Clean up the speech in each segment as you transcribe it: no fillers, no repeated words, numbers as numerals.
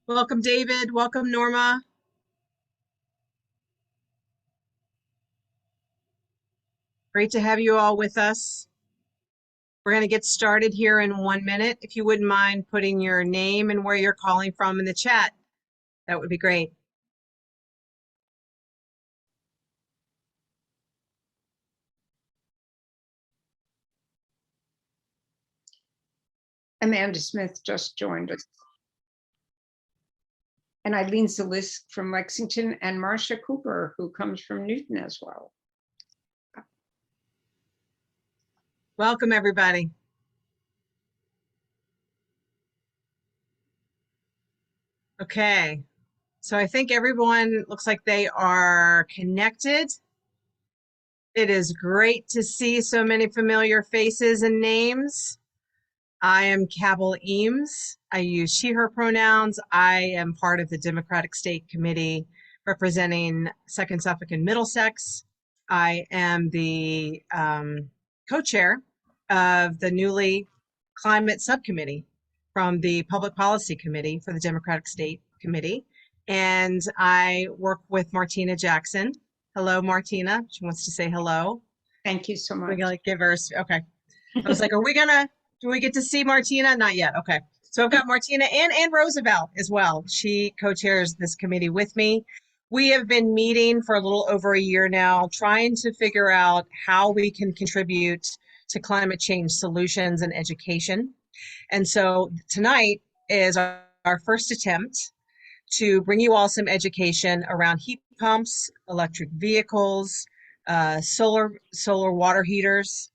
Welcome, David. Welcome, Norma. Great to have you all with us. We're going to get started here in 1 minute. If you wouldn't mind putting your name and where you're calling from in the chat, that would be great. Amanda Smith just joined us. And Eileen Zalisk from Lexington, and Marcia Cooper, who comes from Newton as well. Welcome, everybody. Okay, so I think everyone looks like they are connected. It is great to see so many familiar faces and names. I am Cabell Eames. I use she, her pronouns. I am part of the Democratic State Committee representing Second Suffolk and Middlesex. I am the co-chair of the newly climate subcommittee from the Public Policy Committee for the Democratic State Committee. And I work with Martina Jackson. Hello, Martina. She wants to say hello. Thank you so much. We're gonna give her, okay. I was like, do we get to see Martina? Not yet. Okay. So I've got Martina and Roosevelt as well. She co-chairs this committee with me. We have been meeting for a little over a year now, trying to figure out how we can contribute to climate change solutions and education. And so tonight is our first attempt to bring you all some education around heat pumps, electric vehicles, solar water heaters.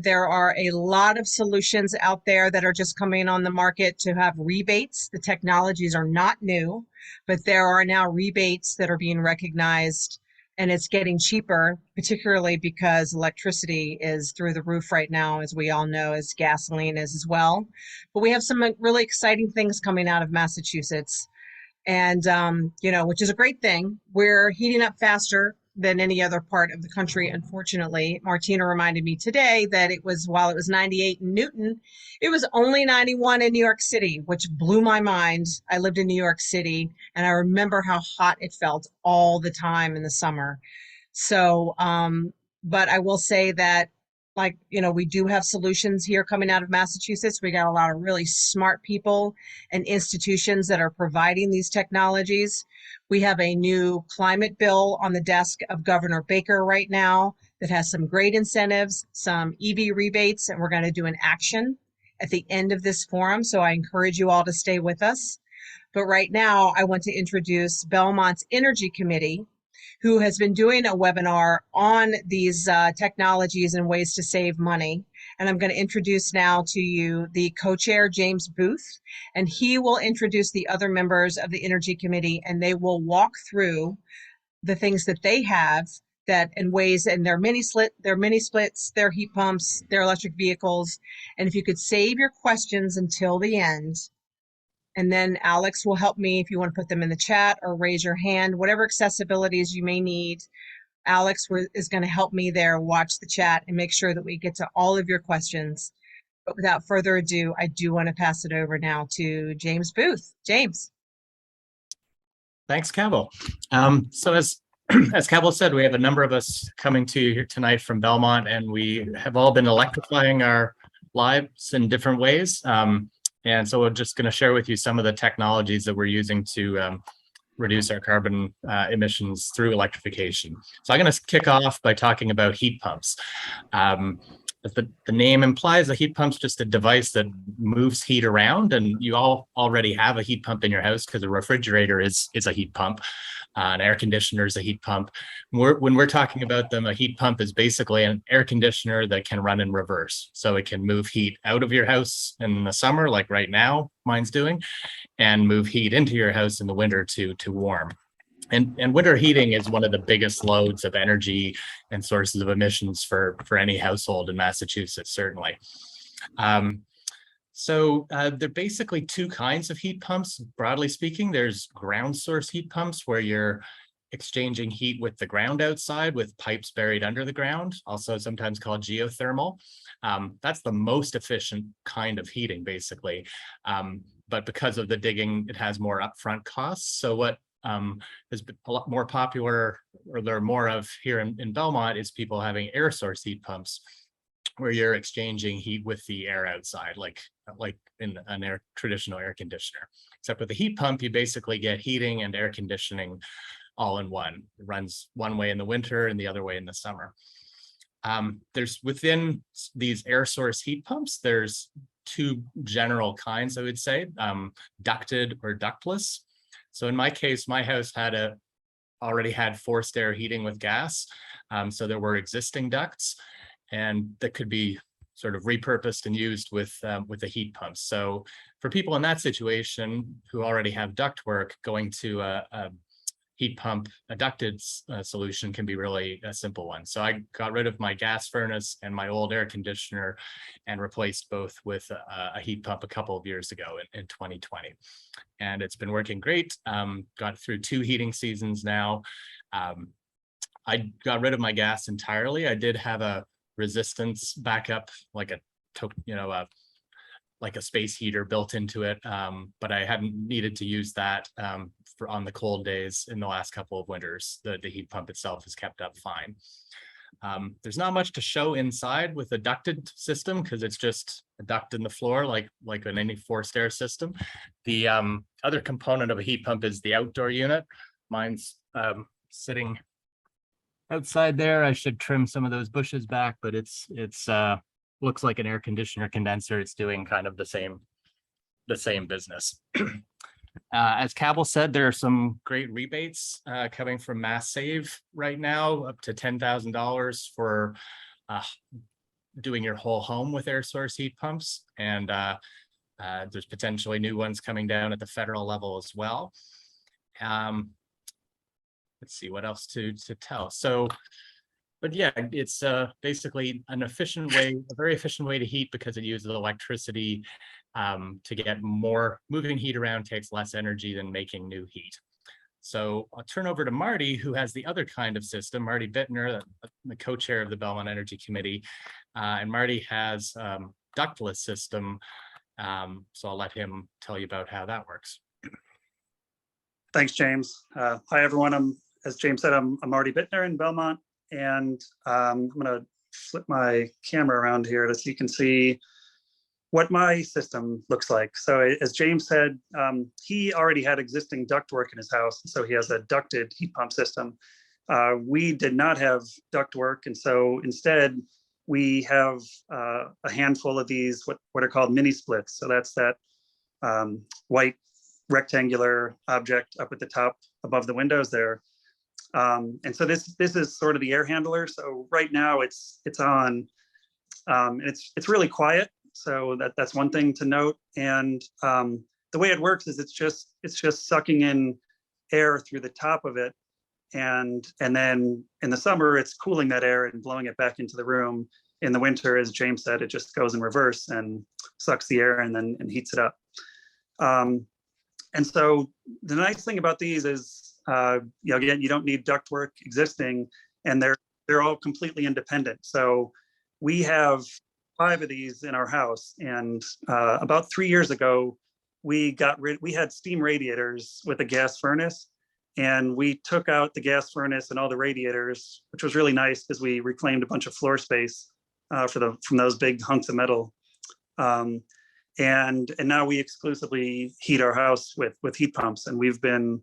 There are a lot of solutions out there that are just coming on the market to have rebates. The technologies are not new, but there are now rebates that are being recognized, and it's getting cheaper, particularly because electricity is through the roof right now, as we all know, as gasoline is as well. But we have some really exciting things coming out of Massachusetts, and which is a great thing. We're heating up faster than any other part of the country, unfortunately. Martina reminded me today that while it was 98 in Newton, it was only 91 in New York City, which blew my mind. I lived in New York City, and I remember how hot it felt all the time in the summer. So, but I will say that, we do have solutions here coming out of Massachusetts. We got a lot of really smart people and institutions that are providing these technologies. We have a new climate bill on the desk of Governor Baker right now that has some great incentives, some EV rebates, and we're going to do an action at the end of this forum. So I encourage you all to stay with us. But right now, I want to introduce Belmont's Energy Committee, who has been doing a webinar on these technologies and ways to save money. And I'm going to introduce now to you the co-chair, James Booth, and he will introduce the other members of the Energy Committee, and they will walk through the things that they have and ways, and their mini splits, their heat pumps, their electric vehicles. And if you could save your questions until the end, and then Alex will help me if you want to put them in the chat or raise your hand, whatever accessibilities you may need. Alex is going to help me there, watch the chat, and make sure that we get to all of your questions. But without further ado, I do want to pass it over now to James Booth. James. Thanks, Cabell. So as Cabell said, we have a number of us coming to you here tonight from Belmont, and we have all been electrifying our lives in different ways. And so we're just going to share with you some of the technologies that we're using to reduce our carbon emissions through electrification. So I'm going to kick off by talking about heat pumps. As the name implies, a heat pump's just a device that moves heat around, and you all already have a heat pump in your house because a refrigerator is a heat pump. An air conditioner is a heat pump. When we're talking about them, a heat pump is basically an air conditioner that can run in reverse. So it can move heat out of your house in the summer, like right now, mine's doing, and move heat into your house in the winter to warm. And winter heating is one of the biggest loads of energy and sources of emissions for any household in Massachusetts, certainly. So there are basically two kinds of heat pumps, broadly speaking. There's ground source heat pumps where you're exchanging heat with the ground outside with pipes buried under the ground, also sometimes called geothermal. That's the most efficient kind of heating, basically. but because of the digging, it has more upfront costs. So what has been a lot more popular, or there are more of here in Belmont, is people having air source heat pumps, where you're exchanging heat with the air outside, like in an traditional air conditioner. Except with a heat pump, you basically get heating and air conditioning all in one. It runs one way in the winter and the other way in the summer. There's within these air source heat pumps, there's two general kinds, I would say, ducted or ductless. So in my case, my house already had forced air heating with gas. So there were existing ducts, and that could be sort of repurposed and used with the heat pumps. So for people in that situation who already have ductwork, going to a heat pump, a ducted solution can be really a simple one. So I got rid of my gas furnace and my old air conditioner and replaced both with a heat pump a couple of years ago in 2020. And it's been working great. Got through 2 heating seasons now. I got rid of my gas entirely. I did have a resistance backup, like a space heater built into it, but I hadn't needed to use that for on the cold days in the last couple of winters. The heat pump itself has kept up fine. There's not much to show inside with a ducted system because it's just a duct in the floor, like in any forced air system. The other component of a heat pump is the outdoor unit. Mine's sitting outside there. I should trim some of those bushes back, but it's looks like an air conditioner condenser. It's doing kind of the same business. As Cabell said, there are some great rebates coming from Mass Save right now, up to $10,000 for doing your whole home with air source heat pumps. And there's potentially new ones coming down at the federal level as well. Let's see what else to tell. So, but yeah, it's basically a very efficient way to heat because it uses electricity to get more. Moving heat around takes less energy than making new heat. So I'll turn over to Marty, who has the other kind of system, Marty Bittner, the co-chair of the Belmont Energy Committee. And Marty has ductless system. So I'll let him tell you about how that works. Thanks, James. Hi, everyone. As James said, I'm Marty Bittner in Belmont, and I'm going to flip my camera around here so you can see what my system looks like. So as James said, he already had existing ductwork in his house, so he has a ducted heat pump system. We did not have ductwork, and so instead we have a handful of these what are called mini splits. So that's that white rectangular object up at the top above the windows there. And so this is sort of the air handler. So right now it's on, and it's really quiet. So that's one thing to note. And the way it works is it's just sucking in air through the top of it, and then in the summer it's cooling that air and blowing it back into the room. In the winter, as James said, it just goes in reverse and sucks the air and then heats it up. And so the nice thing about these is, again, you don't need ductwork existing, and they're all completely independent. So we have 5 of these in our house, and about 3 years ago, we had steam radiators with a gas furnace, and we took out the gas furnace and all the radiators, which was really nice because we reclaimed a bunch of floor space from those big hunks of metal. And now we exclusively heat our house with heat pumps, and we've been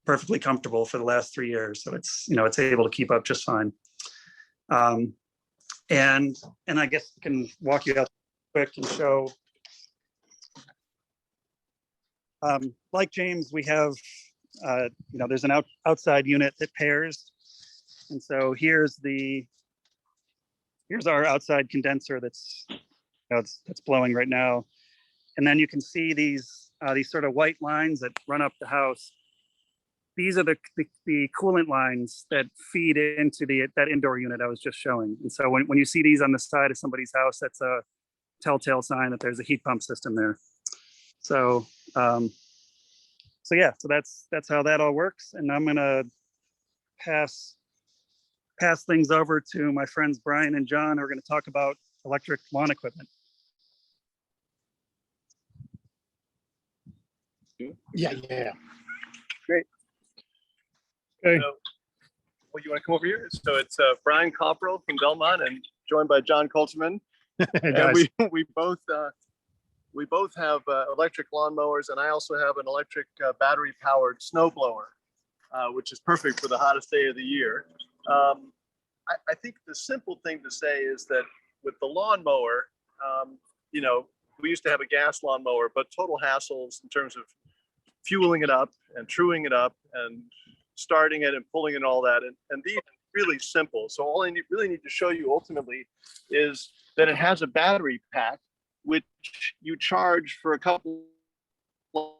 perfectly comfortable for the last 3 years. So it's able to keep up just fine. And I guess I can walk you out quick and show. Like James, we have there's an outside unit that pairs, and so here's our outside condenser that's blowing right now, and then you can see these sort of white lines that run up the house. These are the coolant lines that feed into that indoor unit I was just showing. And so when you see these on the side of somebody's house, that's a telltale sign that there's a heat pump system there. So so that's how that all works. And I'm gonna pass things over to my friends Brian and John, who are going to talk about electric lawn equipment. Yeah. Great. Okay. So, well, you want to come over here? So it's Brian Copperell from Belmont and joined by John Coltman. Hey, And guys. we both have electric lawnmowers, and I also have an electric battery powered snow blower, which is perfect for the hottest day of the year. I think the simple thing to say is that with the lawnmower, you know, we used to have a gas lawnmower, but total hassles in terms of fueling it up and truing it up and starting it and pulling it and all that. And these are really simple. So all I really need to show you ultimately is that it has a battery pack, which you charge for a couple of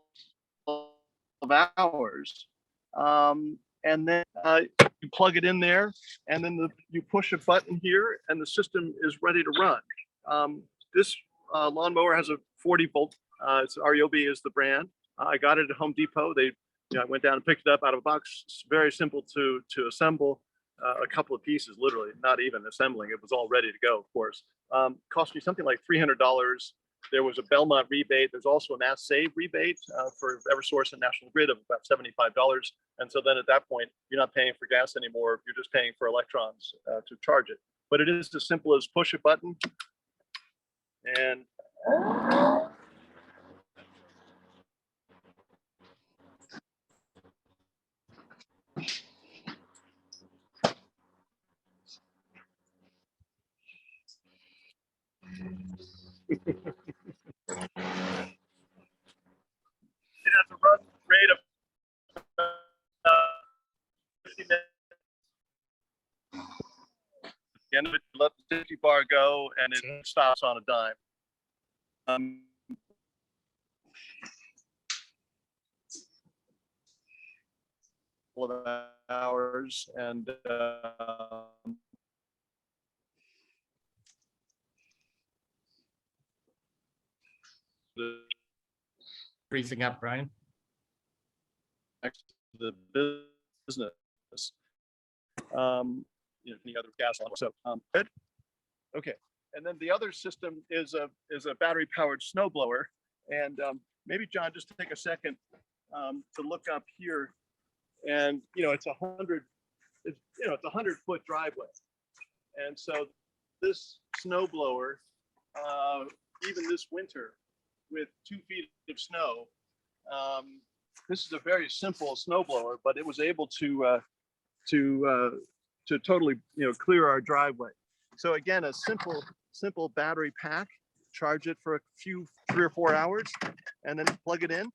hours. And then you plug it in there, and then you push a button here, and the system is ready to run. This lawnmower has a 40-volt. It's REOB is the brand. I got it at Home Depot. I went down and picked it up out of a box. It's very simple to assemble. A couple of pieces, literally, not even assembling. It was all ready to go, of course. Cost me something like $300. There was a Belmont rebate. There's also a Mass Save rebate for Eversource and National Grid of about $75. And so then at that point, you're not paying for gas anymore. You're just paying for electrons to charge it. But it is as simple as push a button and it has a run rate of 50 minutes. At the end of it, you let the 50 bar go and it stops on a dime. Couple of hours and Freezing up, Brian. the business. Any other gas lawnmower. So good. Okay. And then the other system is a battery powered snowblower. And maybe John, just take a second to look up here. And it's 100-foot driveway. And so this snowblower, even this winter, with 2 feet of snow, this is a very simple snowblower, but it was able to totally clear our driveway. So again, a simple battery pack. Charge it for 3 or 4 hours, and then plug it in,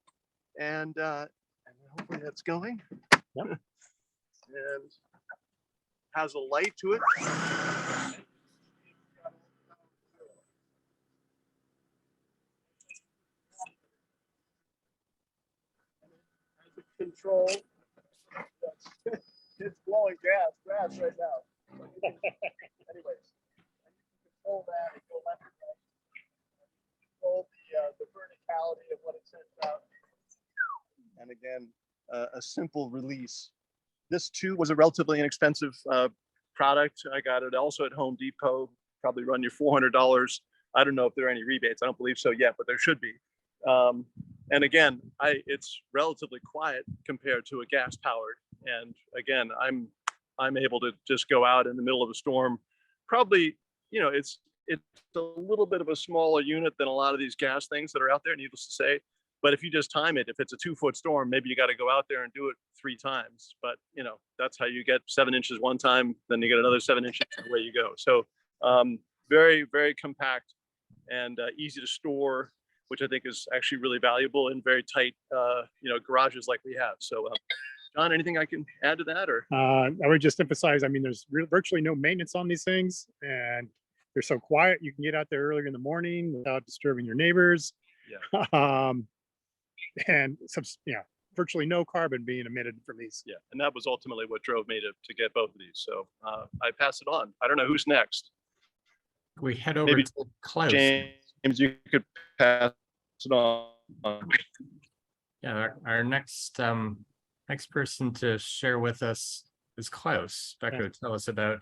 and hopefully that's going. Yep. And has a light to it. Control. It's blowing grass right now. Anyways, you can control that and go left and right. Control the verticality of what it sends out. And again, a simple release. This too was a relatively inexpensive product. I got it also at Home Depot. Probably run you $400. I don't know if there are any rebates. I don't believe so yet, but there should be. And again, it's relatively quiet compared to a gas powered. And again, I'm able to just go out in the middle of a storm. Probably, it's a little bit of a smaller unit than a lot of these gas things that are out there, needless to say. But if you just time it, if it's a 2-foot storm, maybe you got to go out there and do it 3 times. But that's how you get 7 inches one time, then you get another 7 inches, and away you go. So very, very compact and easy to store, which I think is actually really valuable in very tight, garages like we have. So, John, anything I can add to that, or? I would just emphasize, there's virtually no maintenance on these things, and they're so quiet. You can get out there earlier in the morning without disturbing your neighbors. Yeah. And virtually no carbon being emitted from these. Yeah, and that was ultimately what drove me to get both of these. So I pass it on. I don't know who's next. We head over Maybe to Klaus. James, you could pass it on. Yeah, our next person to share with us is Klaus. Becco, tell us about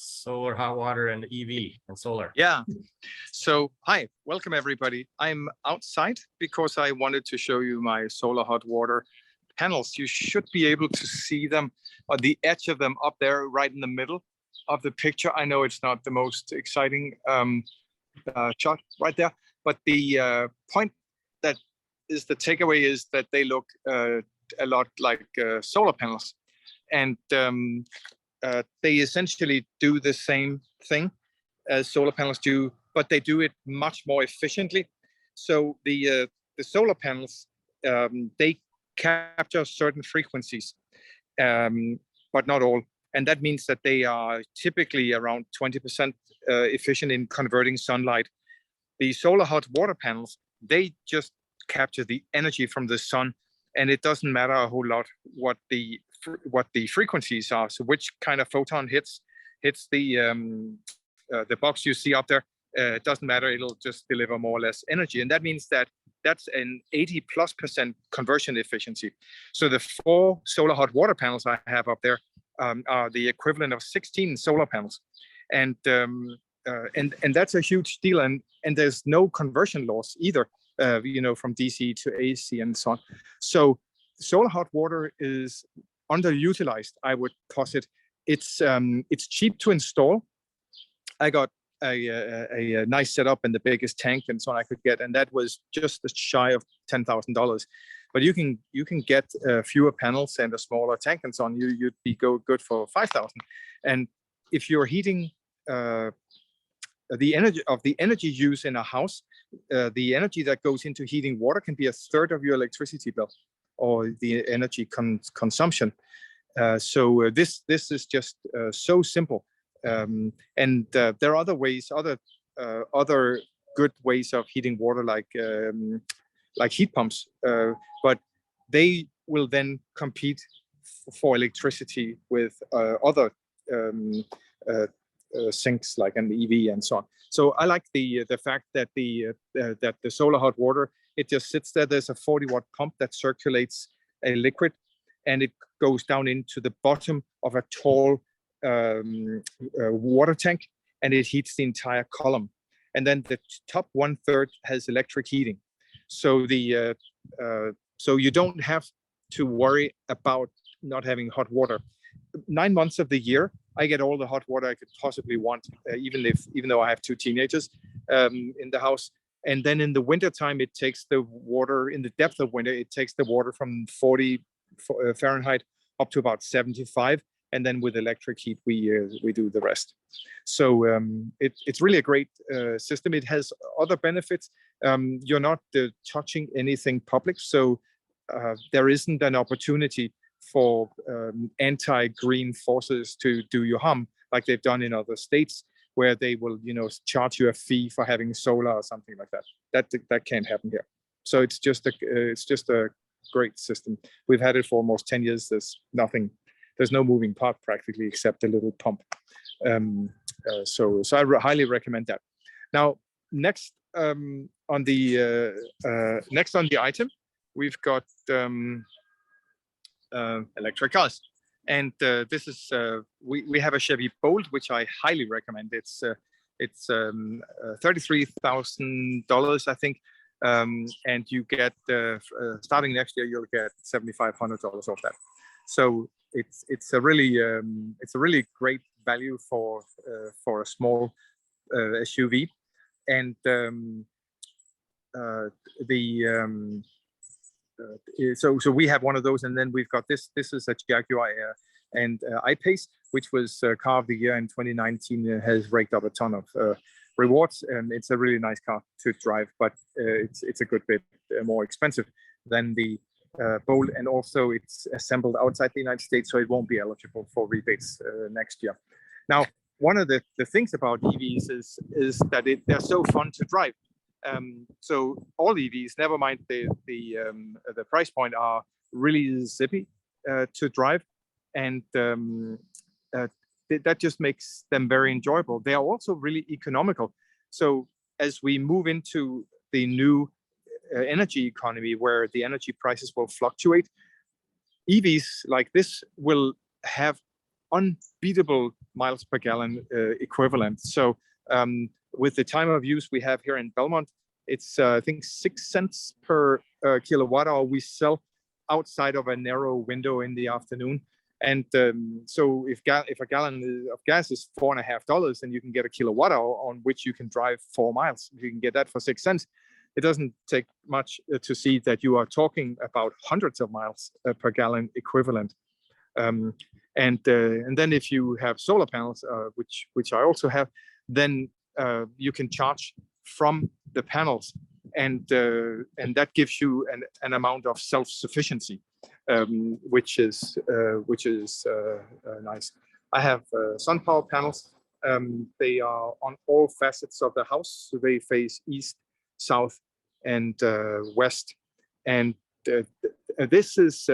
solar, hot water, and EV and solar. Yeah. So, hi, welcome everybody. I'm outside because I wanted to show you my solar hot water panels. You should be able to see them on the edge of them up there, right in the middle of the picture. I know it's not the most exciting shot right there, but the point that is the takeaway is that they look a lot like solar panels. And they essentially do the same thing as solar panels do, but they do it much more efficiently. So the solar panels, they capture certain frequencies, but not all. And that means that they are typically around 20% efficient in converting sunlight. The solar hot water panels, they just capture the energy from the sun, and it doesn't matter a whole lot what the frequencies are. So which kind of photon hits the box you see up there, it doesn't matter. It'll just deliver more or less energy, and that means that that's an 80+% conversion efficiency. So the 4 solar hot water panels I have up there are the equivalent of 16 solar panels, and that's a huge deal. And there's no conversion loss either, from DC to AC and so on. So solar hot water is underutilized, I would posit. It's cheap to install. I got a nice setup and the biggest tank and so on I could get, and that was just shy of $10,000. But you can get fewer panels and a smaller tank and so on. You'd be good for 5,000. And if you're heating the energy use in a house, the energy that goes into heating water can be a third of your electricity bill, or the energy consumption. So this is just so simple. And there are other ways, other good ways of heating water, like heat pumps, but they will then compete for electricity with other sinks like an EV and so on. So I like the fact that the solar hot water, it just sits there. There's a 40-watt pump that circulates a liquid, and it goes down into the bottom of a tall water tank, and it heats the entire column. And then the top 1/3 has electric heating. So so you don't have to worry about not having hot water. 9 months of the year, I get all the hot water I could possibly want, even though I have 2 teenagers in the house. And then in the wintertime, it takes the water, in the depth of winter, it takes the water from 40 Fahrenheit up to about 75. And then with electric heat, we do the rest. So it's really a great system. It has other benefits. You're not touching anything public, so there isn't an opportunity for anti-green forces to do you harm, like they've done in other states, where they will, charge you a fee for having solar or something like that. That can't happen here. So it's just a great system. We've had it for almost 10 years. There's no moving part practically except a little pump. So I highly recommend that. Now, next on the item, we've got electric cars, and this is we have a Chevy Bolt, which I highly recommend. It's $33,000, I think, and you get starting next year you'll get $7,500 off that. So it's a really great value for a small SUV, and so we have one of those, and then we've got this. This is a Jaguar and I-Pace, which was car of the year in 2019. Has raked up a ton of rewards, and it's a really nice car to drive, but it's a good bit more expensive than the Bolt, and also it's assembled outside the United States, so it won't be eligible for rebates next year. Now, one of the things about EVs is that they're so fun to drive. So all EVs, never mind the price point, are really zippy to drive, and that just makes them very enjoyable. They are also really economical. So as we move into the new energy economy, where the energy prices will fluctuate, EVs like this will have unbeatable miles per gallon equivalent. So with the time of use we have here in Belmont, it's I think 6 cents per kilowatt hour we sell outside of a narrow window in the afternoon. And so if a gallon of gas is $4.50, then you can get a kilowatt hour on which you can drive 4 miles. You can get that for 6 cents. It doesn't take much to see that you are talking about hundreds of miles per gallon equivalent. And then if you have solar panels, which I also have, then you can charge from the panels, and that gives you an amount of self-sufficiency. Which is nice. I have sun power panels. They are on all facets of the house. So they face east, south, and west. And this is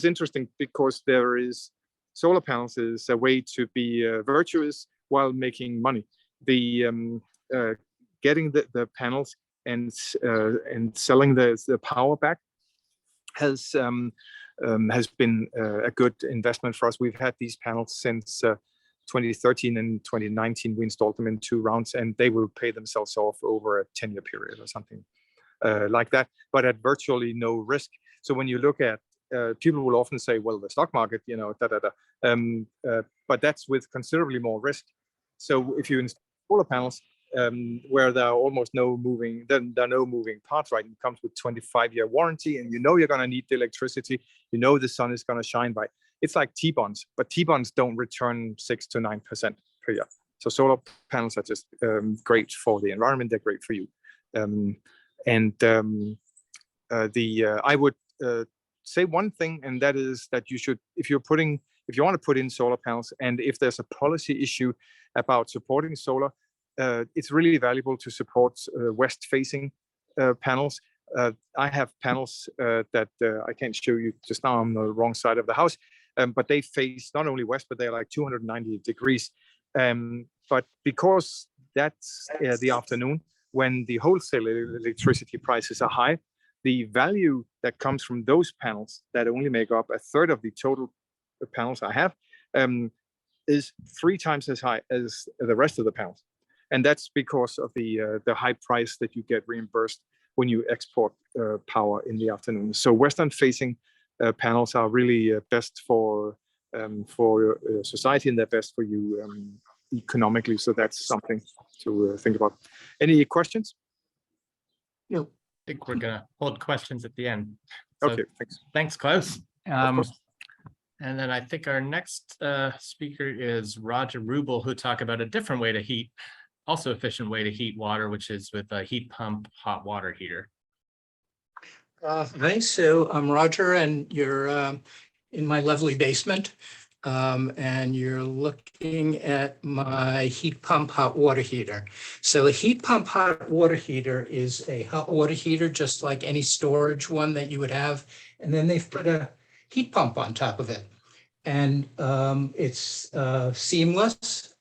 interesting because solar panels is a way to be virtuous while making money. The getting the panels and selling the power back has been a good investment for us. We've had these panels since 2013 and 2019. We installed them in 2 rounds, and they will pay themselves off over a 10-year period or something like that, but at virtually no risk. So when you look at, people will often say, well, the stock market, but that's with considerably more risk. So if you install solar panels, where there are almost no moving parts, right? It comes with 25-year warranty, and you know you're going to need the electricity. You know the sun is going to shine by. It's like T-bonds, but T-bonds don't return 6 to 9% per year. So solar panels are just great for the environment. They're great for you. I would say one thing, and that is that you should, if you want to put in solar panels, and if there's a policy issue about supporting solar, it's really valuable to support west-facing panels. I have panels that I can't show you just now on the wrong side of the house, but they face not only west, but they're like 290 degrees. But because that's the afternoon when the wholesale electricity prices are high, the value that comes from those panels that only make up a third of the total panels I have is 3 times as high as the rest of the panels. And that's because of the high price that you get reimbursed when you export power in the afternoon. So western-facing panels are really best for society, and they're best for you economically. So that's something to think about. Any questions? No. I think we're gonna hold questions at the end. So, okay, thanks. Thanks, Klaus. Of course. And then I think our next speaker is Roger Rubel, who'll talk about a different way to heat. Also efficient way to heat water, which is with a heat pump hot water heater. Thanks, Sue. I'm Roger, and you're in my lovely basement. And you're looking at my heat pump hot water heater. So a heat pump hot water heater is a hot water heater, just like any storage one that you would have. And then they've put a heat pump on top of it. And it's seamless.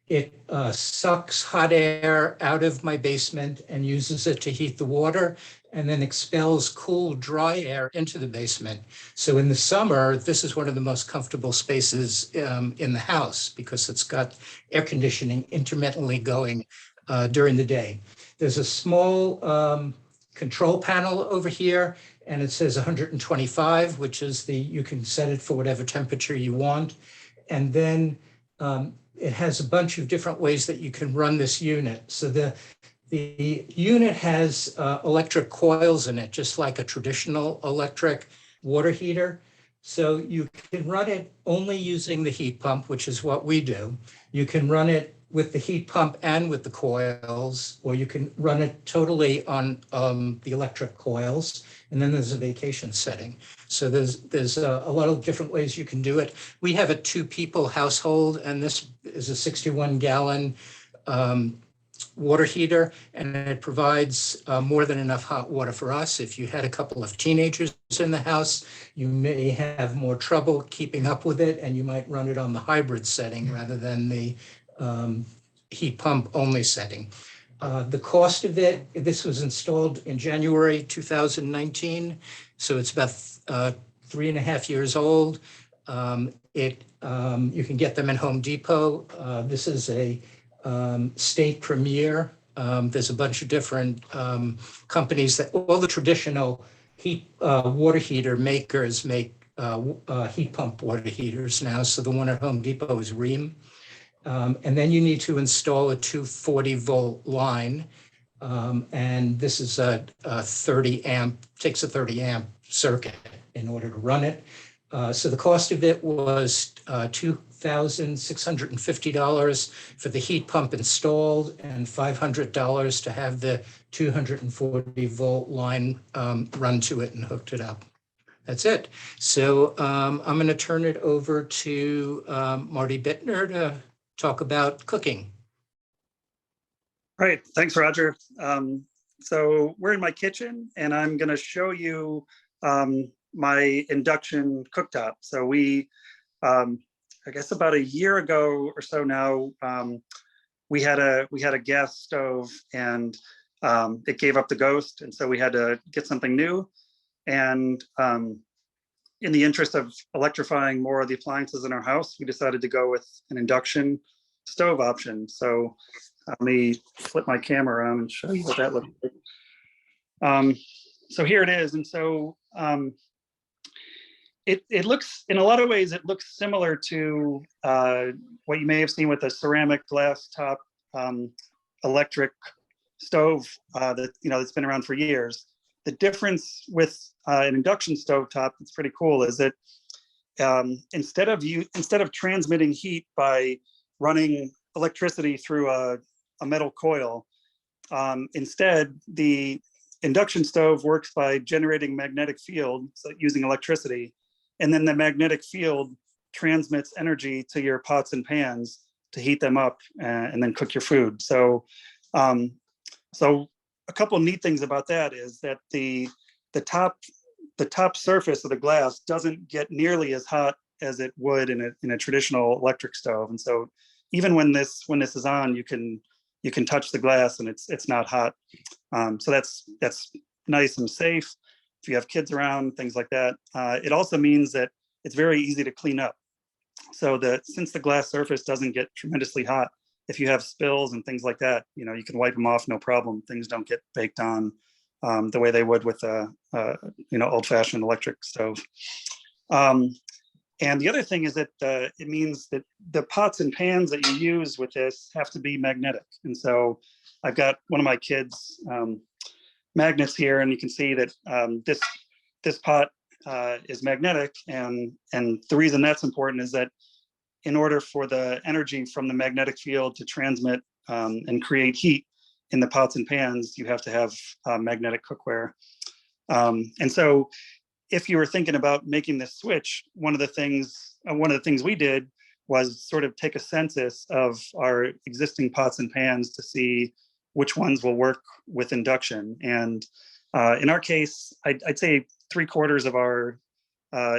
It sucks hot air out of my basement and uses it to heat the water, and then expels cool, dry air into the basement. So in the summer, this is one of the most comfortable spaces in the house because it's got air conditioning intermittently going during the day. There's a small control panel over here, and it says 125, which is you can set it for whatever temperature you want. And then it has a bunch of different ways that you can run this unit. So the unit has electric coils in it, just like a traditional electric water heater. So you can run it only using the heat pump, which is what we do. You can run it with the heat pump and with the coils, or you can run it totally on the electric coils. And then there's a vacation setting. So there's a lot of different ways you can do it. We have a 2-people household, and this is a 61-gallon water heater, and it provides more than enough hot water for us. If you had a couple of teenagers in the house, you may have more trouble keeping up with it, and you might run it on the hybrid setting rather than the heat pump only setting. The cost of it, this was installed in January 2019, so it's about 3.5 years old. You can get them in Home Depot. This is a state premiere. There's a bunch of different companies that all the traditional water heater makers make heat pump water heaters now. So the one at Home Depot is Rheem. And then you need to install a 240-volt line. And this is a 30 amp, takes a 30 amp circuit in order to run it. So the cost of it was $2,650 for the heat pump installed and $500 to have the 240-volt line run to it and hooked it up. That's it. So I'm going to turn it over to Marty Bittner to talk about cooking. Right, thanks, Roger. So we're in my kitchen, and I'm going to show you my induction cooktop. So we, I guess about a year ago or so now, we had a gas stove, and it gave up the ghost, and so we had to get something new. And in the interest of electrifying more of the appliances in our house, we decided to go with an induction stove option. So let me flip my camera around and show you what that looks like. So here it is. And so it looks, in a lot of ways, it looks similar to what you may have seen with a ceramic glass top electric stove that's been around for years. The difference with an induction stovetop that's pretty cool is that instead of transmitting heat by running electricity through a metal coil, instead the induction stove works by generating magnetic field, so using electricity, and then the magnetic field transmits energy to your pots and pans to heat them up and then cook your food. So a couple of neat things about that is that the top surface of the glass doesn't get nearly as hot as it would in a traditional electric stove. And so even when this is on, you can touch the glass and it's not hot. So that's nice and safe if you have kids around, things like that. It also means that it's very easy to clean up. So since the glass surface doesn't get tremendously hot, if you have spills and things like that, you can wipe them off, no problem. Things don't get baked on the way they would with a old-fashioned electric stove. And the other thing is that it means that the pots and pans that you use with this have to be magnetic. And so I've got one of my kids' magnets here, and you can see that this pot is magnetic. And the reason that's important is that in order for the energy from the magnetic field to transmit and create heat in the pots and pans, you have to have magnetic cookware. And so if you were thinking about making this switch, one of the things we did was sort of take a census of our existing pots and pans to see which ones will work with induction. And in our case, I'd say 3/4 of our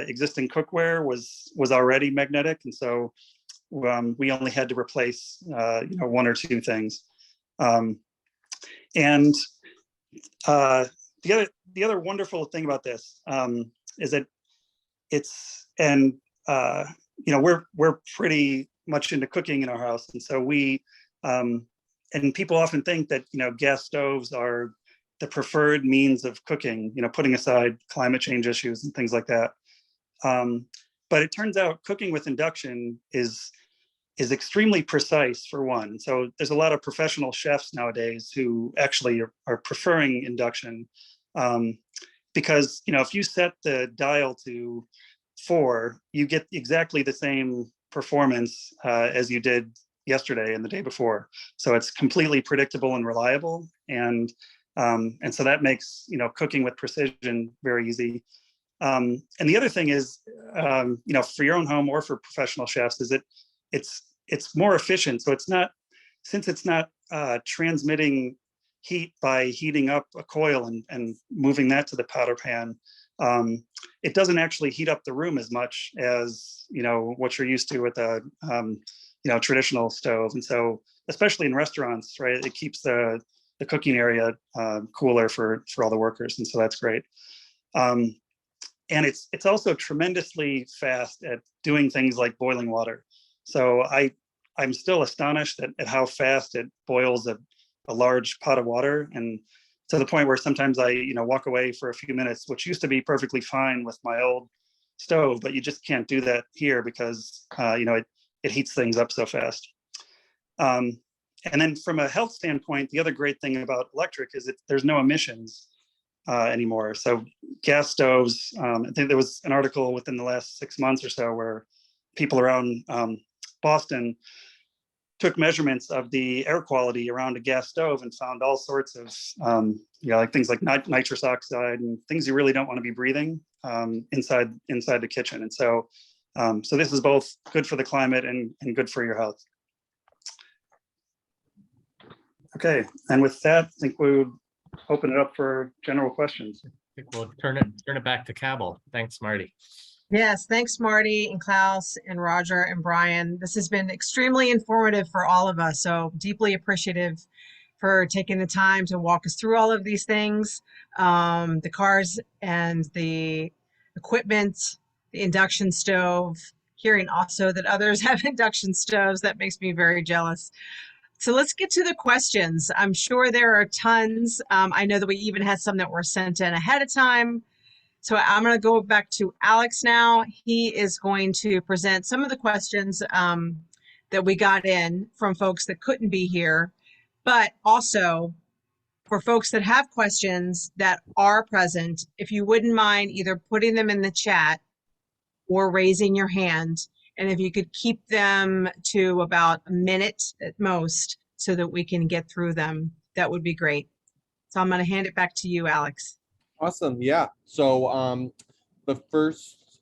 existing cookware was already magnetic, and so we only had to replace 1 or 2 things. And the other wonderful thing about this is that we're pretty much into cooking in our house, and so and people often think that gas stoves are the preferred means of cooking, putting aside climate change issues and things like that. But it turns out cooking with induction is extremely precise, for one. So there's a lot of professional chefs nowadays who actually are preferring induction because if you set the dial to 4, you get exactly the same performance as you did yesterday and the day before. So it's completely predictable and reliable, and so that makes cooking with precision very easy. And the other thing is, for your own home or for professional chefs, is that it's more efficient. So since it's not transmitting heat by heating up a coil and moving that to the powder pan, it doesn't actually heat up the room as much as what you're used to with a traditional stove. And so, especially in restaurants, right, it keeps the cooking area cooler for all the workers, and so that's great. and it's also tremendously fast at doing things like boiling water. So I'm still astonished at how fast it boils a large pot of water, and to the point where sometimes I walk away for a few minutes, which used to be perfectly fine with my old stove, but you just can't do that here because it heats things up so fast. And then from a health standpoint, the other great thing about electric is that there's no emissions anymore. So gas stoves, I think there was an article within the last 6 months or so where people around Boston took measurements of the air quality around a gas stove and found all sorts of like things like nitrous oxide and things you really don't want to be breathing inside the kitchen. And so this is both good for the climate and good for your health. Okay, and with that, I think we would open it up for general questions. I think we'll turn it back to Cabell. Thanks, Marty. Yes, thanks, Marty and Klaus and Roger and Brian. This has been extremely informative for all of us. So deeply appreciative for taking the time to walk us through all of these things, the cars and the equipment, the induction stove, hearing also that others have induction stoves. That makes me very jealous. So let's get to the questions. I'm sure there are tons. I know that we even had some that were sent in ahead of time. So I'm going to go back to Alex now. He is going to present some of the questions that we got in from folks that couldn't be here, but also for folks that have questions that are present, if you wouldn't mind either putting them in the chat or raising your hand. And if you could keep them to about a minute at most so that we can get through them, that would be great. So I'm going to hand it back to you, Alex. Awesome. Yeah. So the first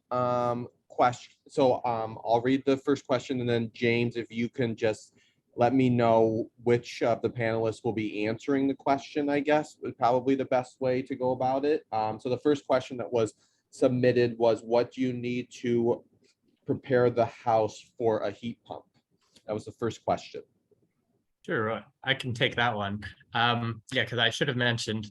question. So I'll read the first question, and then James, if you can just let me know which of the panelists will be answering the question, I guess is probably the best way to go about it. So the first question that was submitted was, what do you need to prepare the house for a heat pump? That was the first question. Sure, I can take that one. Yeah, because I should have mentioned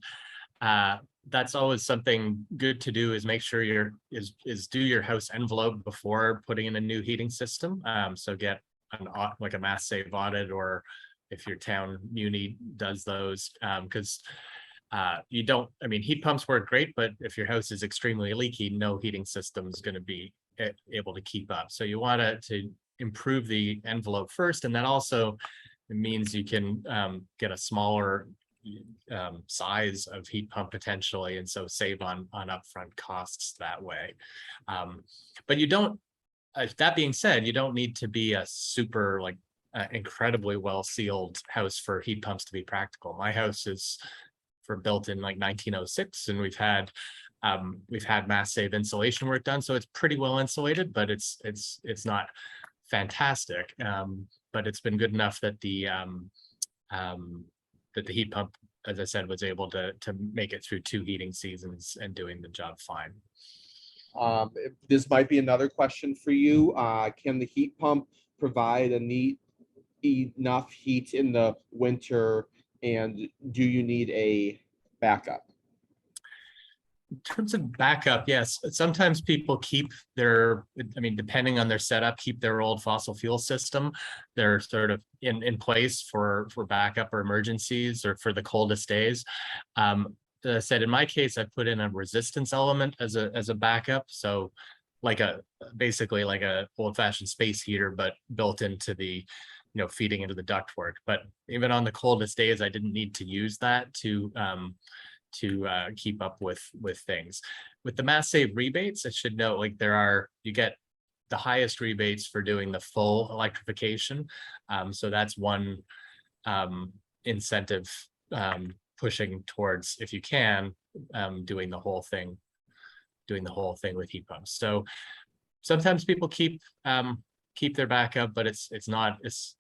that's always something good to do, is make sure do your house envelope before putting in a new heating system. So get like a mass save audit, or if your town muni does those, because you don't, I mean, heat pumps work great, but if your house is extremely leaky, no heating system is going to be able to keep up. So you want to improve the envelope first, and that also means you can get a smaller size of heat pump potentially, and so save on upfront costs that way. But you don't, that being said, you don't need to be a super incredibly well sealed house for heat pumps to be practical. My house is built in like 1906, and we've had mass save insulation work done, so it's pretty well insulated, but it's not fantastic. But it's been good enough that the heat pump, as I said, was able to make it through 2 heating seasons and doing the job fine. This might be another question for you. Can the heat pump provide enough heat in the winter, and do you need a backup? In terms of backup, yes. Sometimes people keep their, depending on their setup, keep their old fossil fuel system. They're sort of in place for backup or emergencies, or for the coldest days. As I said, in my case, I put in a resistance element as a backup. So basically like a old-fashioned space heater, but built into the, feeding into the ductwork. But even on the coldest days, I didn't need to use that to keep up with things. With the mass save rebates, I should note, you get the highest rebates for doing the full electrification. So that's one incentive, pushing towards, if you can, doing the whole thing with heat pumps. So sometimes people keep their backup, but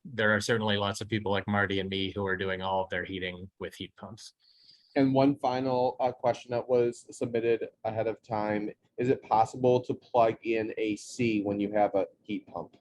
there are certainly lots of people like Marty and me who are doing all of their heating with heat pumps. And one final question that was submitted ahead of time: is it possible to plug in AC when you have a heat pump?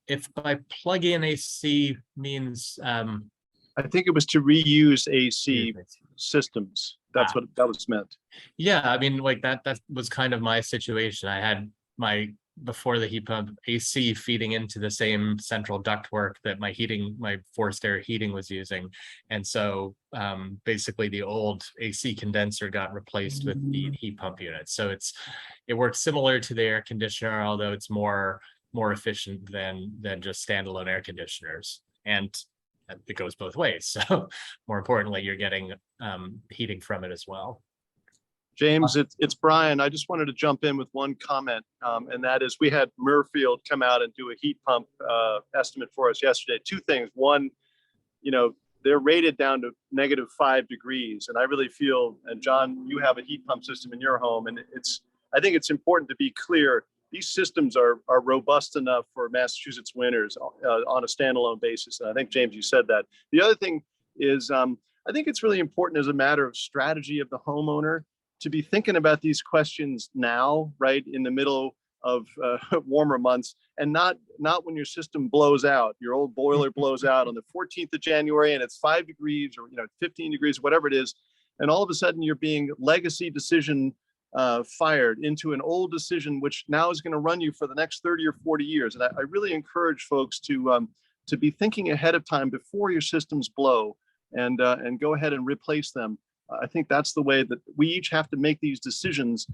If by plug in AC means I think it was to reuse AC systems. That's what that was meant. Yeah, I mean, like that was kind of my situation. I had my, before the heat pump, AC feeding into the same central ductwork that my forced air heating was using. And so basically the old AC condenser got replaced with the heat pump unit. So it works similar to the air conditioner, although it's more efficient than just standalone air conditioners. And it goes both ways. So more importantly, you're getting heating from it as well. James, it's Brian. I just wanted to jump in with one comment, and that is we had Murfield come out and do a heat pump estimate for us yesterday. Two things. One, they're rated down to -5 degrees, and I really feel, and John, you have a heat pump system in your home, and I think it's important to be clear. These systems are robust enough for Massachusetts winters on a standalone basis. And I think, James, you said that. The other thing is, I think it's really important as a matter of strategy of the homeowner to be thinking about these questions now, right, in the middle of warmer months, and not when your system blows out. Your old boiler blows out on the 14th of January and it's 5 degrees or 15 degrees, whatever it is. And all of a sudden you're being legacy decision fired into an old decision, which now is going to run you for the next 30 or 40 years. And I really encourage folks to be thinking ahead of time before your systems blow, and go ahead and replace them. I think that's the way that we each have to make these decisions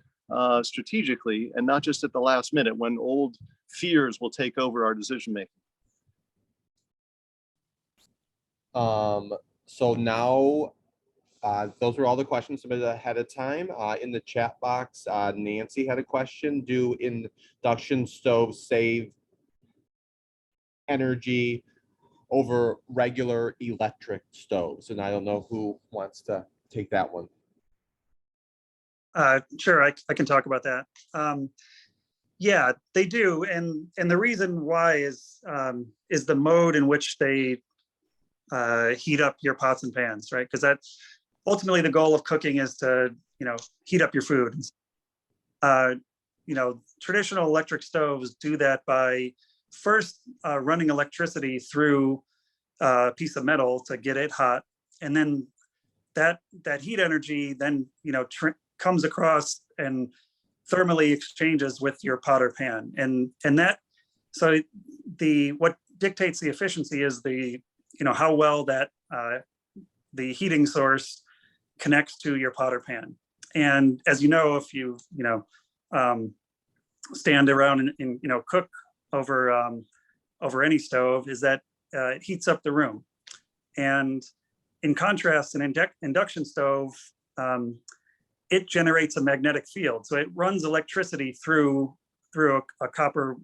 strategically, and not just at the last minute when old fears will take over our decision making. So now, those were all the questions submitted ahead of time. In the chat box, Nancy had a question. Do induction stoves save energy over regular electric stoves? And I don't know who wants to take that one. Sure, I can talk about that. Yeah, they do, and the reason why is the mode in which they heat up your pots and pans, right? Because that's ultimately the goal of cooking, is to heat up your food. Traditional electric stoves do that by first running electricity through a piece of metal to get it hot, and then that heat energy then comes across and thermally exchanges with your pot or pan, and that, so what dictates the efficiency is how well that the heating source connects to your pot or pan. And as you know, if you stand around and cook over any stove, is that it heats up the room. And in contrast, an induction stove, it generates a magnetic field. So it runs electricity through a copper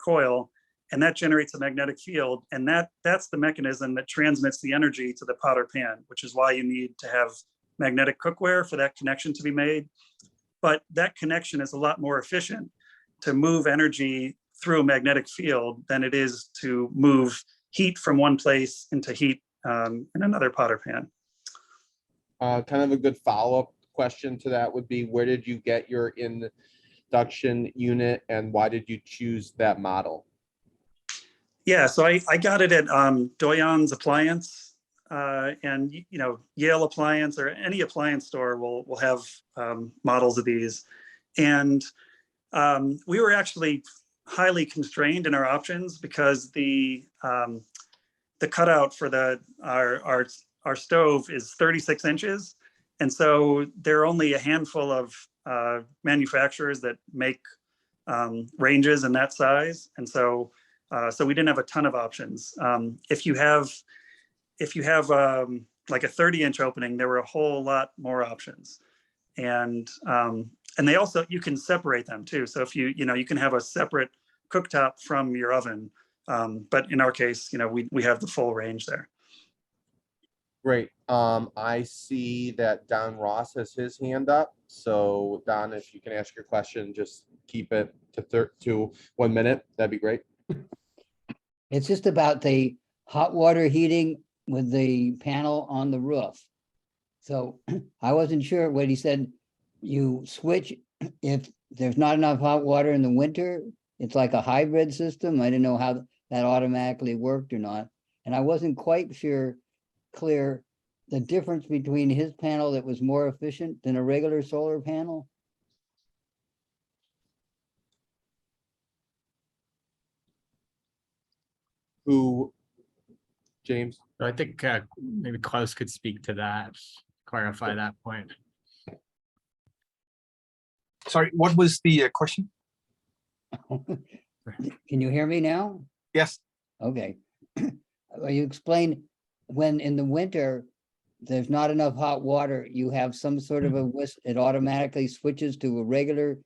coil, and that generates a magnetic field. And that's the mechanism that transmits the energy to the pot or pan, which is why you need to have magnetic cookware for that connection to be made. But that connection is a lot more efficient to move energy through a magnetic field than it is to move heat from one place into heat in another pot or pan. Kind of a good follow-up question to that would be, where did you get your induction unit and why did you choose that model? Yeah, so I got it at Doyon's Appliance, and Yale Appliance, or any appliance store will have models of these. And we were actually highly constrained in our options because the cutout for our stove is 36 inches. And so there are only a handful of manufacturers that make ranges in that size. And so we didn't have a ton of options. If you have like a 30-inch opening, there were a whole lot more options. And they also, you can separate them too. So if you can have a separate cooktop from your oven. But in our case, we have the full range there. Great. I see that Don Ross has his hand up. So Don, if you can ask your question, just keep it to 1 minute. That'd be great. It's just about the hot water heating with the panel on the roof. So I wasn't sure what he said. You switch if there's not enough hot water in the winter. It's like a hybrid system. I didn't know how that automatically worked or not. And I wasn't quite clear the difference between his panel that was more efficient than a regular solar panel? Who, James? So I think maybe Klaus could speak to that, clarify that point. Sorry, what was the question? Can you hear me now? Yes. Okay. Well, you explained when in the winter, there's not enough hot water, you have some sort of a it automatically switches to a regular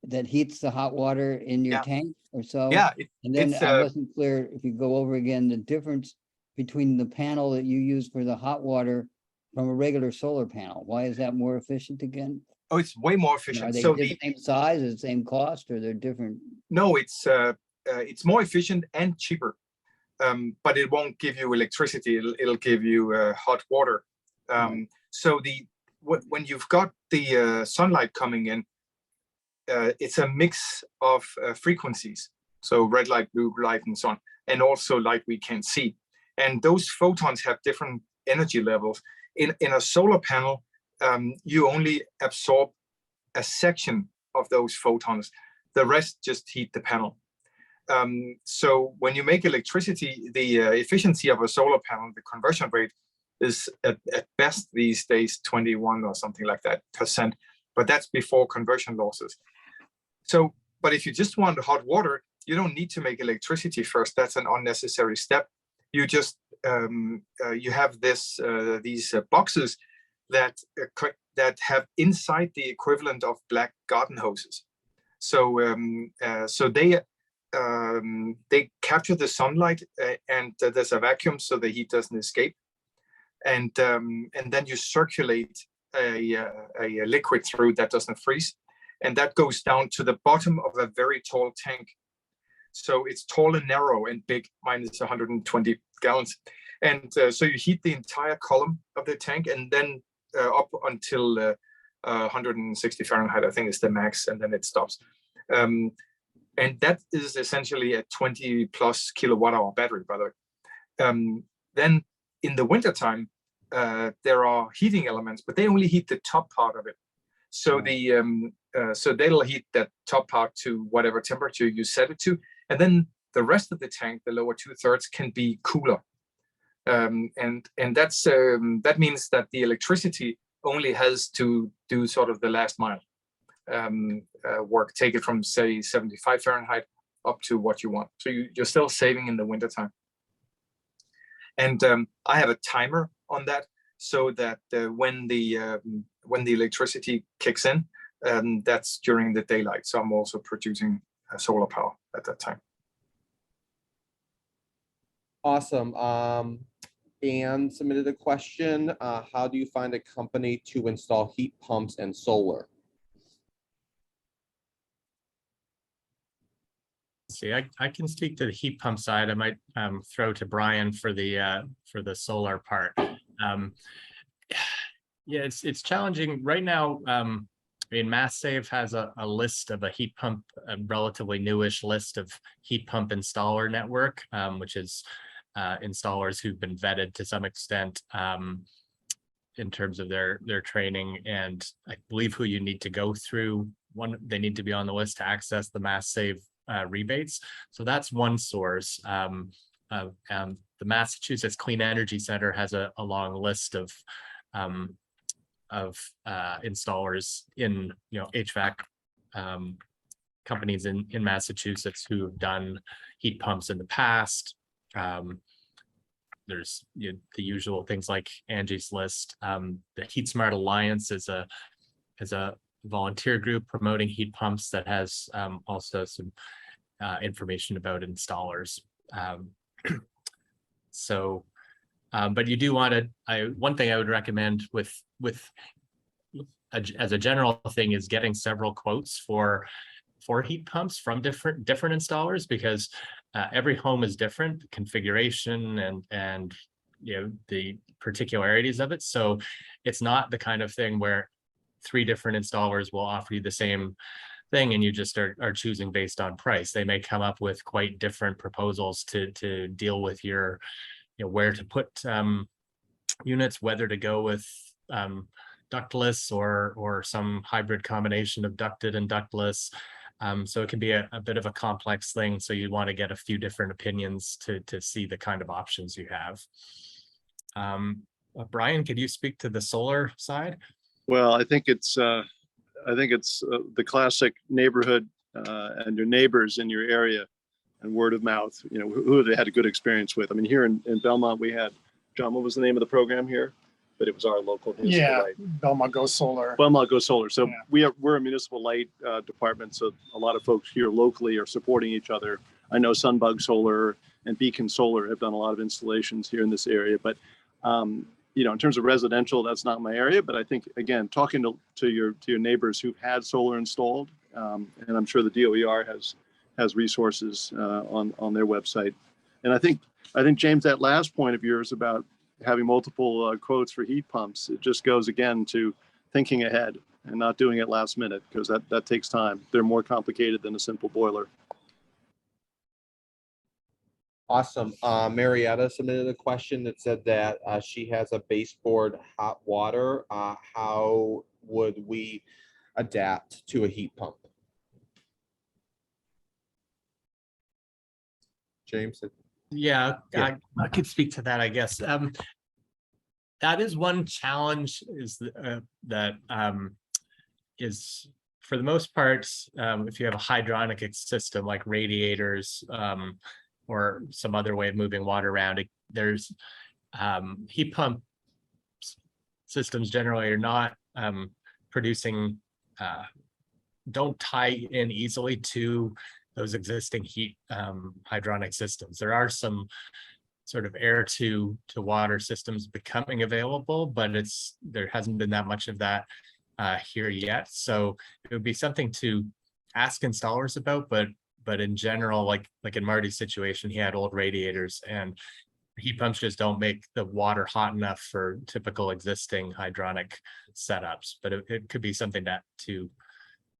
that heats the hot water in your Yeah. tank or so? Yeah, And then it's, I wasn't clear, if you go over again, the difference between the panel that you use for the hot water from a regular solar panel. Why is that more efficient again? oh, it's way more Are efficient. they So the same size, the same cost, or they're different? no, it's more efficient and cheaper, but it won't give you electricity. It'll give you hot water. So when you've got the sunlight coming in, it's a mix of frequencies. So red light, blue light, and so on, and also light we can't see. And those photons have different energy levels. In a solar panel, you only absorb a section of those photons. The rest just heat the panel. So when you make electricity, the efficiency of a solar panel, the conversion rate is at best these days 21 or something like that %, but that's before conversion losses. So, but if you just want hot water, you don't need to make electricity first. That's an unnecessary step. You just you have these boxes that have inside the equivalent of black garden hoses. So so they capture the sunlight and there's a vacuum so the heat doesn't escape. And then you circulate a liquid through that doesn't freeze. And that goes down to the bottom of a very tall tank. So it's tall and narrow and big, minus 120 gallons. And so you heat the entire column of the tank and then up until 160 Fahrenheit, I think is the max, and then it stops. And that is essentially a 20 plus kilowatt hour battery, by the way. Then in the wintertime, there are heating elements, but they only heat the top part of it. So so they'll heat that top part to whatever temperature you set it to, and then the rest of the tank, the lower 2/3, can be cooler. And that's that means that the electricity only has to do sort of the last mile work, take it from say 75 Fahrenheit up to what you want. So you're still saving in the wintertime. And I have a timer on that so that when the electricity kicks in, that's during the daylight. So I'm also producing solar power at that time. Awesome. And submitted a question. How do you find a company to install heat pumps and solar? See, I can speak to the heat pump side. I might throw to Brian for the solar part. Yeah, it's challenging right now. I mean, MassSave has a list of a heat pump, a relatively newish list of heat pump installer network, which is installers who've been vetted to some extent in terms of their training, and I believe who you need to go through. They need to be on the list to access the MassSave rebates. So that's one source. The Massachusetts Clean Energy Center has a long list of installers in HVAC companies in Massachusetts who have done heat pumps in the past. There's the usual things like Angie's List. The Heat Smart Alliance is a volunteer group promoting heat pumps that has also some information about installers. So, but you do want to. One thing I would recommend as a general thing is getting several quotes for heat pumps from different installers, because every home is different, the configuration and the particularities of it. So it's not the kind of thing where 3 different installers will offer you the same thing and you just are choosing based on price. They may come up with quite different proposals to deal with your where to put units, whether to go with ductless or some hybrid combination of ducted and ductless. So it can be a bit of a complex thing. So you want to get a few different opinions to see the kind of options you have. Brian, could you speak to the solar side? Well, I think it's the classic neighborhood and your neighbors in your area and word of mouth, you know, who they had a good experience with. I mean, here in Belmont, we had, John, what was the name of the program here? But it was our local municipal Yeah, light. Belmont Go Solar. Belmont Go Solar. So Yeah. we're a municipal light department. So a lot of folks here locally are supporting each other. I know Sunbug Solar and Beacon Solar have done a lot of installations here in this area. But, you know, in terms of residential, that's not my area. But I think, again, talking to your neighbors who've had solar installed, and I'm sure the DOER has resources on their website. And I think, James, that last point of yours about having multiple quotes for heat pumps, it just goes again to thinking ahead and not doing it last minute, because that takes time. They're more complicated than a simple boiler. Awesome. Marietta submitted a question that said that she has a baseboard hot water. How would we adapt to a heat pump? James? Yeah, Yeah. I could speak to that, I guess. That is one challenge is is for the most part, if you have a hydronic system like radiators or some other way of moving water around, there's heat pump systems generally are not producing, don't tie in easily to those existing heat hydronic systems. There are some sort of air to water systems becoming available, but there hasn't been that much of that here yet. So it would be something to ask installers about, but in general, like in Marty's situation, he had old radiators and heat pumps just don't make the water hot enough for typical existing hydronic setups. But it could be something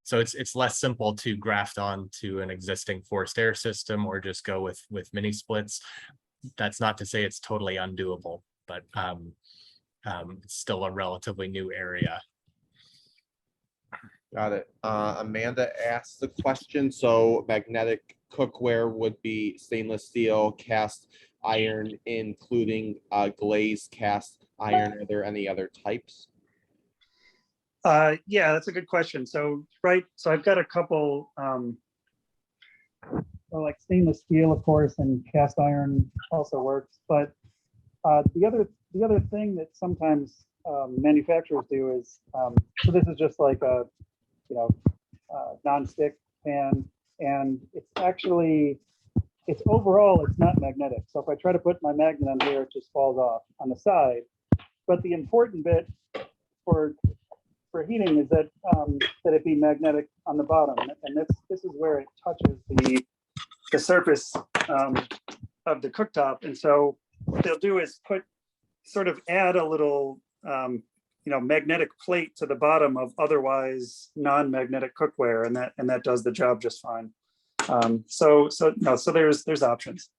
so it's less simple to graft on to an existing forced air system or just go with mini splits. That's not to say it's totally undoable, but it's still a relatively new area. Got it. Amanda asked the question. So magnetic cookware would be stainless steel, cast iron, including glazed cast iron. Are there any other types? Yeah, that's a good question. So I've got a couple, like stainless steel, of course, and cast iron also works. But the other thing that sometimes manufacturers do is, so this is just like a, non-stick pan, and it's overall, it's not magnetic. So if I try to put my magnet on here, it just falls off on the side. But the important bit for heating is that it be magnetic on the bottom, and this is where it touches the surface of the cooktop. And so what they'll do is add a little magnetic plate to the bottom of otherwise non-magnetic cookware, and that does the job just fine. So there's options.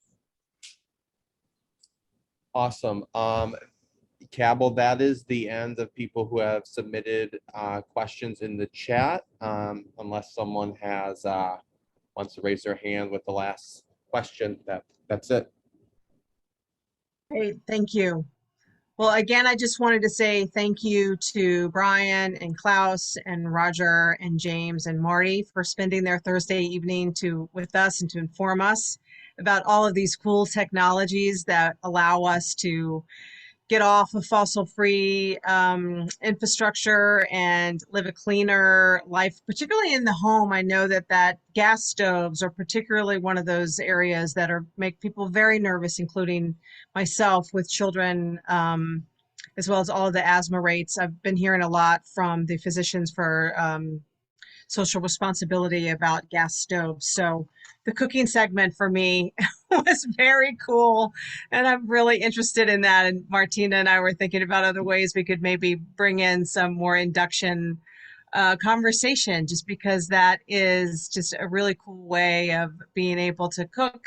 Awesome. Cabell, that is the end of people who have submitted questions in the chat. Unless someone wants to raise their hand with the last question, that's it. Great, thank you. Well, again, I just wanted to say thank you to Brian and Klaus and Roger and James and Marty for spending their Thursday evening with us and to inform us about all of these cool technologies that allow us to get off of fossil-free infrastructure and live a cleaner life, particularly in the home. I know that gas stoves are particularly one of those areas that make people very nervous, including myself with children, as well as all of the asthma rates. I've been hearing a lot from the physicians for social responsibility about gas stoves. So the cooking segment for me was very cool, and I'm really interested in that. And Martina and I were thinking about other ways we could maybe bring in some more induction conversation, just because that is just a really cool way of being able to cook,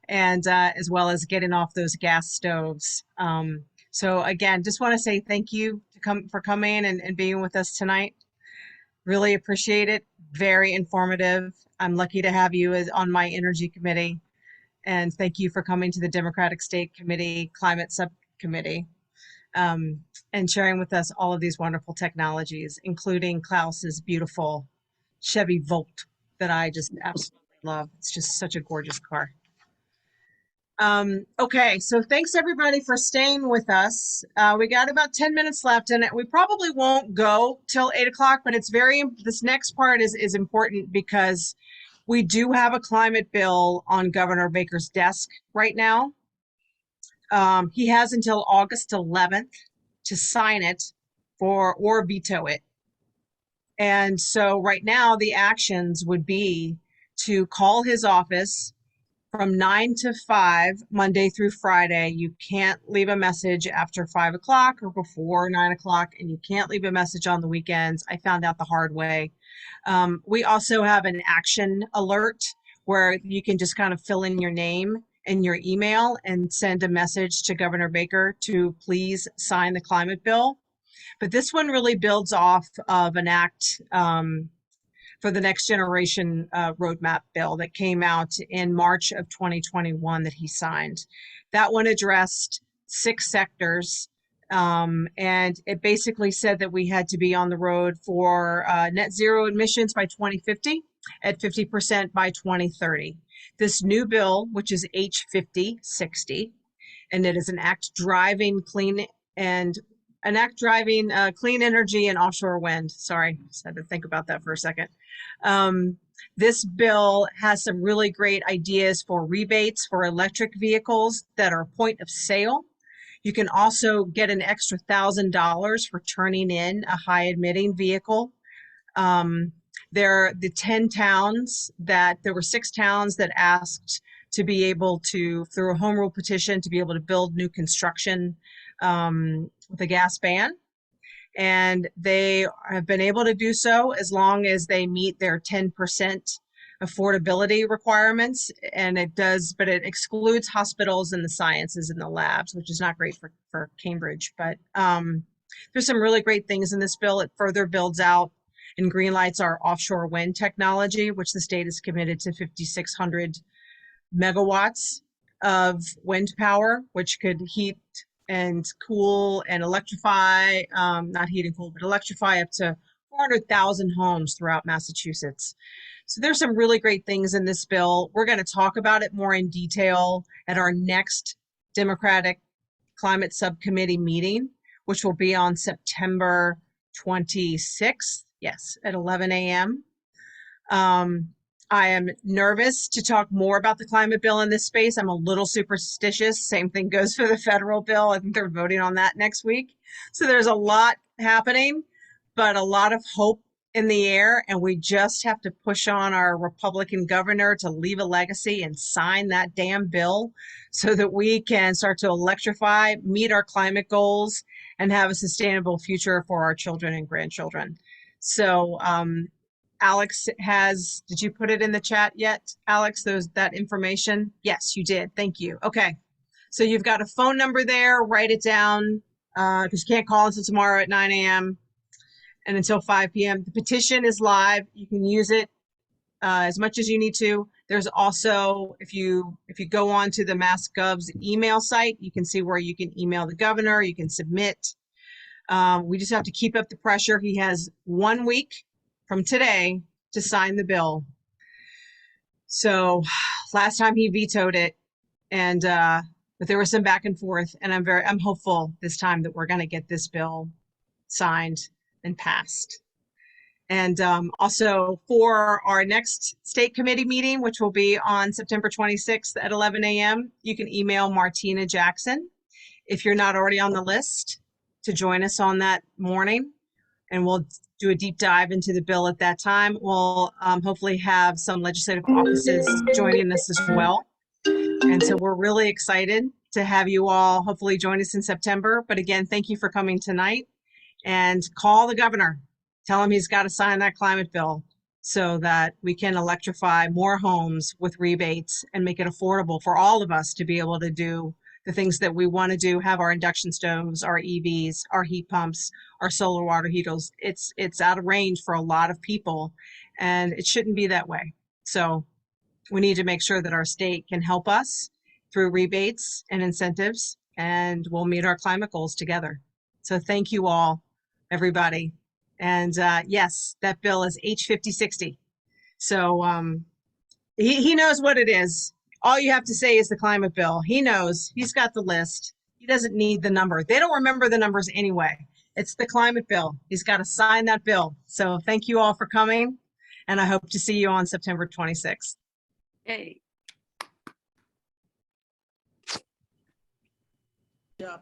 and as well as getting off those gas stoves. So again, just want to say thank you for coming and being with us tonight. Really appreciate it. Very informative. I'm lucky to have you as on my energy committee. And thank you for coming to the Democratic State Committee Climate Subcommittee and sharing with us all of these wonderful technologies, including Klaus's beautiful Chevy Volt that I just absolutely love. It's just such a gorgeous car. Okay, so thanks everybody for staying with us. We got about 10 minutes left and we probably won't go till 8 o'clock, but it's this next part is important because we do have a climate bill on Governor Baker's desk right now. He has until August 11th to sign it or veto it. And so right now the actions would be to call his office from 9 to 5, Monday through Friday. You can't leave a message after 5 o'clock or before 9 o'clock, and you can't leave a message on the weekends. I found out the hard way. We also have an action alert where you can just kind of fill in your name and your email and send a message to Governor Baker to please sign the climate bill. But this one really builds off of an act for the next generation roadmap bill that came out in March of 2021 that he signed. That one addressed 6 sectors, and it basically said that we had to be on the road for net zero emissions by 2050 at 50% by 2030. This new bill, which is H5060, and it is an act driving clean energy and offshore wind. Sorry, just had to think about that for a second. This bill has some really great ideas for rebates for electric vehicles that are point of sale. You can also get an extra $1,000 for turning in a high emitting vehicle. There were 6 towns that asked to be able to, through a home rule petition, to be able to build new construction with a gas ban. And they have been able to do so as long as they meet their 10% affordability requirements. And but it excludes hospitals and the sciences and the labs, which is not great for Cambridge. But there's some really great things in this bill. It further builds out and greenlights our offshore wind technology, which the state is committed to 5,600 megawatts of wind power, which could heat and cool and electrify, not heat and cool, but electrify up to 400,000 homes throughout Massachusetts. So there's some really great things in this bill. We're going to talk about it more in detail at our next Democratic Climate Subcommittee meeting, which will be on September 26th, yes, at 11 a.m. I am nervous to talk more about the climate bill in this space. I'm a little superstitious. Same thing goes for the federal bill. I think they're voting on that next week. So there's a lot happening, but a lot of hope in the air. And we just have to push on our Republican governor to leave a legacy and sign that damn bill so that we can start to electrify, meet our climate goals, and have a sustainable future for our children and grandchildren. So, Alex did you put it in the chat yet, Alex, that information? Yes, you did. Thank you. Okay. So you've got a phone number there. Write it down because you can't call until tomorrow at 9 a.m. and until 5 p.m. The petition is live. You can use it as much as you need to. There's also, if you go on to the MassGov's email site, you can see where you can email the governor, you can submit. We just have to keep up the pressure. He has 1 week from today to sign the bill. So last time he vetoed it, and but there was some back and forth, and I'm hopeful this time that we're going to get this bill signed and passed. And also for our next state committee meeting, which will be on September 26th at 11 a.m., you can email Martina Jackson if you're not already on the list to join us on that morning. And we'll do a deep dive into the bill at that time. We'll hopefully have some legislative offices joining us as well. And so we're really excited to have you all hopefully join us in September. But again, thank you for coming tonight, and call the governor. Tell him he's got to sign that climate bill so that we can electrify more homes with rebates and make it affordable for all of us to be able to do the things that we want to do, have our induction stoves, our EVs, our heat pumps, our solar water heaters. It's out of range for a lot of people, and it shouldn't be that way. So we need to make sure that our state can help us through rebates and incentives, and we'll meet our climate goals together. So thank you all, everybody. And yes, that bill is H5060. So he knows what it is. All you have to say is the climate bill. He knows. He's got the list. He doesn't need the number. They don't remember the numbers anyway. It's the climate bill. He's got to sign that bill. So thank you all for coming, and I hope to see you on September 26th. Hey. Yeah.